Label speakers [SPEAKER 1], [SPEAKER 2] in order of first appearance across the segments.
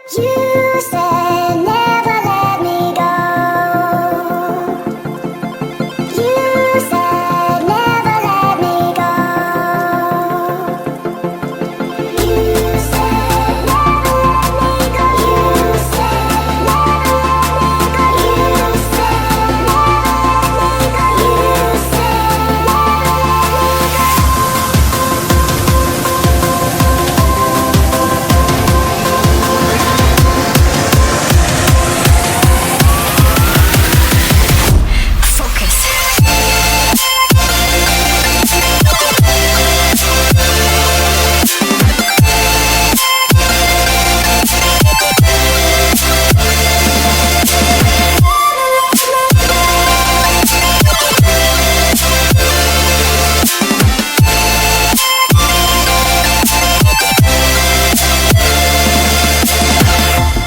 [SPEAKER 1] You said never let me go. You said never let me go. You said never let me go. You said never let me go. You said never let me go. You said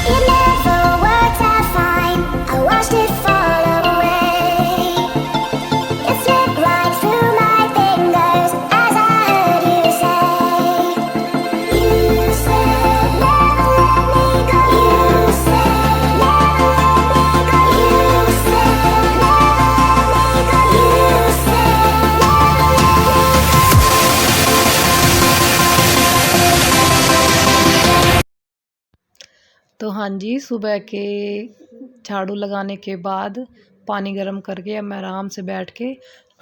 [SPEAKER 1] it never worked out fine. I watched it fall away. It slipped right through my fingers as I heard you say. You said never let me go. You said never let me go. You said never let me go. You said
[SPEAKER 2] तो हाँ जी, सुबह के झाड़ू लगाने के बाद पानी गर्म करके अब मैं आराम से बैठ के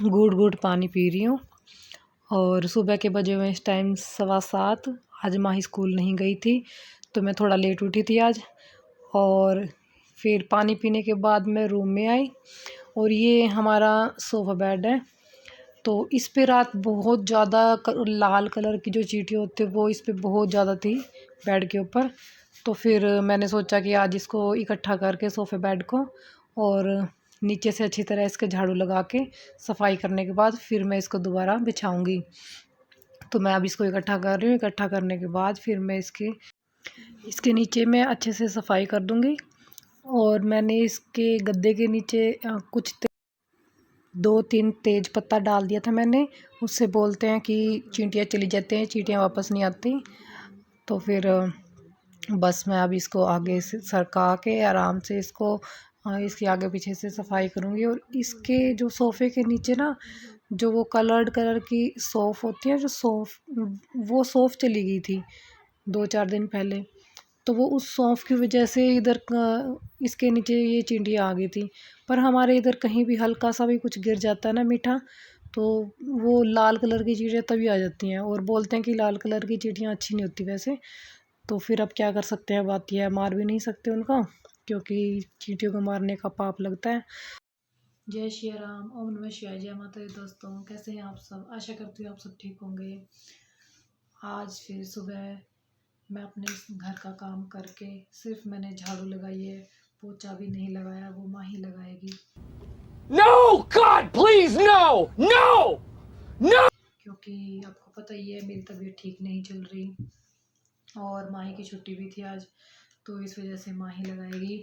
[SPEAKER 2] घूट घूट पानी पी रही हूँ। और सुबह के बजे हुए इस टाइम 7:15। आज माही स्कूल नहीं गई थी तो मैं थोड़ा लेट उठी थी आज। और फिर पानी पीने के बाद मैं रूम में आई और ये हमारा सोफ़ा बेड है। तो इस पे रात बहुत ज़्यादा लाल कलर की जो चींटियाँ होती है वो इस पे बहुत ज़्यादा थी बेड के ऊपर। तो फिर मैंने सोचा कि आज इसको इकट्ठा करके सोफ़े बेड को और नीचे से अच्छी तरह इसके झाड़ू लगा के सफाई करने के बाद फिर मैं इसको दोबारा बिछाऊंगी। तो मैं अब इसको इकट्ठा कर रही हूँ। इकट्ठा करने के बाद फिर मैं इसके नीचे मैं अच्छे से सफाई कर दूँगी। और मैंने इसके गद्दे के नीचे कुछ 2-3 तेज पत्ता डाल दिया था मैंने। उससे बोलते हैं कि चींटियाँ चली जाती हैं, चींटियाँ वापस नहीं आती। तो फिर बस मैं अब इसको आगे से सरका के आराम से इसको इसके आगे पीछे से सफाई करूँगी। और इसके जो सोफ़े के नीचे ना जो वो कलर्ड कलर की सौंफ होती है, जो सौंफ वो सौंफ चली गई थी 2-4 दिन पहले। तो वो उस सौंफ की वजह से इधर इसके नीचे ये चींटियाँ आ गई थी। पर हमारे इधर कहीं भी हल्का सा भी कुछ गिर जाता है ना मीठा, तो वो लाल कलर की चींटियाँ तभी आ जाती हैं। और बोलते हैं कि लाल कलर की चींटियाँ अच्छी नहीं होती वैसे। तो फिर अब क्या कर सकते हैं, बात यह है मार भी नहीं सकते उनको, क्योंकि चींटियों को मारने का पाप लगता है। जय श्री राम, ओम नमः शिवाय, जय माता दी। दोस्तों कैसे हैं आप सब? आशा करती हूँ आप सब ठीक होंगे। आज फिर सुबह मैं अपने इस घर का काम करके सिर्फ मैंने झाड़ू लगाई है, पोछा भी नहीं लगाया, वो माँ ही लगाएगी।
[SPEAKER 3] No! God, please, no! No! No!
[SPEAKER 2] क्योंकि आपको पता ही है मेरी तबीयत ठीक नहीं चल रही और माही की छुट्टी भी थी आज, तो इस वजह से माही लगाएगी।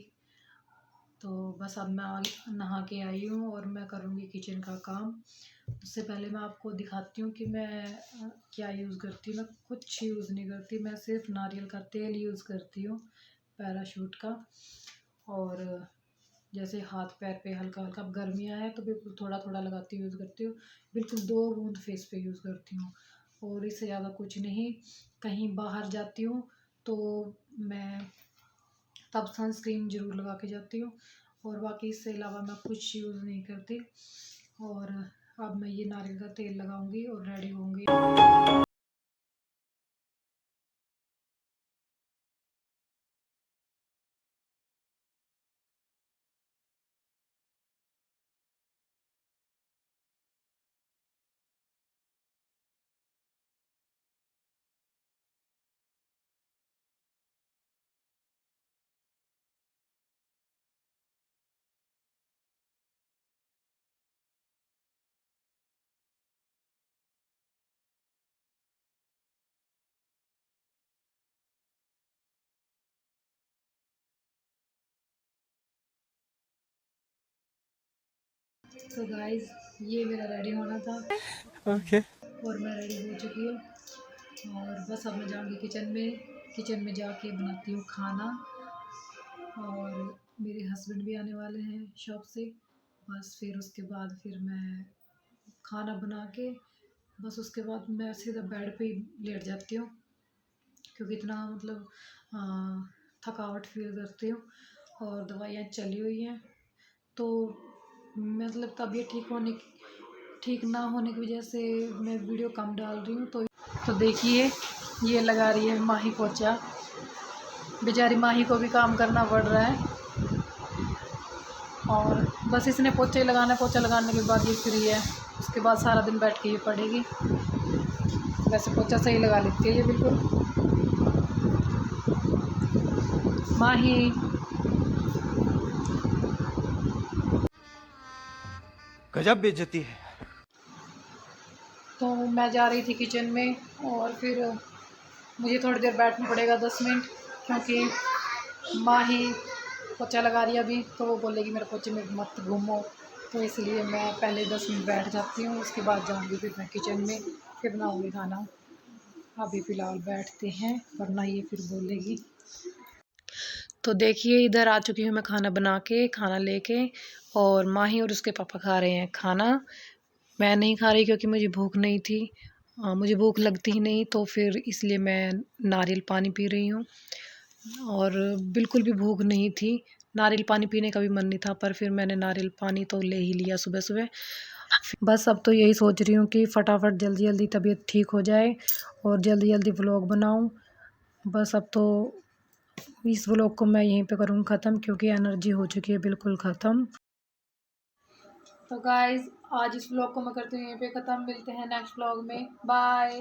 [SPEAKER 2] तो बस अब मैं नहा के आई हूँ और मैं करूँगी किचन का काम। उससे पहले मैं आपको दिखाती हूँ कि मैं क्या यूज़ करती हूँ। मैं कुछ यूज़ नहीं करती, मैं सिर्फ नारियल का तेल यूज़ करती हूँ, पैराशूट का। और जैसे हाथ पैर पे हल्का हल्का, अब गर्मियाँ हैं तो बिल्कुल थोड़ा थोड़ा लगाती यूज़ करती हूँ। बिल्कुल 2 बूंद फेस पे यूज़ करती हूँ और इससे ज़्यादा कुछ नहीं। कहीं बाहर जाती हूँ तो मैं तब सनस्क्रीन ज़रूर लगा के जाती हूँ और बाकी इससे अलावा मैं कुछ यूज़ नहीं करती। और अब मैं ये नारियल का तेल लगाऊंगी और रेडी होंगी। तो गाइस ये मेरा रेडी होना था
[SPEAKER 3] Okay.
[SPEAKER 2] और मैं रेडी हो चुकी हूँ। और बस अब मैं जाऊँगी किचन में किचन में जाके बनाती हूँ खाना। और मेरे हस्बैंड भी आने वाले हैं शॉप से। बस फिर उसके बाद फिर मैं खाना बना के बस उसके बाद मैं सीधा बेड पे ही लेट जाती हूँ, क्योंकि इतना मतलब थकावट फील करती हूँ और दवाइयाँ चली हुई हैं। तो मतलब तबीयत ठीक ना होने की वजह से मैं वीडियो कम डाल रही हूँ। तो देखिए ये लगा रही है माही पोछा। बेचारी माही को भी काम करना पड़ रहा है और बस इसने पोछा लगाने के बाद ये फ्री है। उसके बाद सारा दिन बैठ के ये पड़ेगी। वैसे पोछा सही लगा लेती है ये बिल्कुल। माही
[SPEAKER 4] गजब बेइज्जती है।
[SPEAKER 2] तो मैं जा रही थी किचन में और फिर मुझे थोड़ी देर बैठना पड़ेगा 10 मिनट, क्योंकि माही पोछा लगा रही है अभी, तो वो बोलेगी मेरे पोछे में मत घूमो। तो इसलिए मैं पहले 10 मिनट बैठ जाती हूँ, उसके बाद जाऊँगी फिर मैं किचन में, फिर बनाऊँगी खाना। अभी फ़िलहाल बैठते हैं वरना ये फिर बोलेगी। तो देखिए इधर आ चुकी हूँ मैं खाना लेके, और माही और उसके पापा खा रहे हैं खाना। मैं नहीं खा रही क्योंकि मुझे भूख नहीं थी। मुझे भूख लगती ही नहीं, तो फिर इसलिए मैं नारियल पानी पी रही हूँ और बिल्कुल भी भूख नहीं थी। नारियल पानी पीने का भी मन नहीं था, पर फिर मैंने नारियल पानी तो ले ही लिया सुबह-सुबह। बस अब तो यही सोच रही हूँ कि फटाफट जल्दी-जल्दी तबीयत ठीक हो जाए और जल्दी-जल्दी व्लॉग बनाऊँ। बस अब तो इस व्लॉग को मैं यहीं पे करूँगी ख़त्म, क्योंकि एनर्जी हो चुकी है बिल्कुल ख़त्म। तो गाइज़ आज इस व्लॉग को मैं करती हूँ यहीं पे ख़त्म। मिलते हैं नेक्स्ट व्लॉग में। बाय।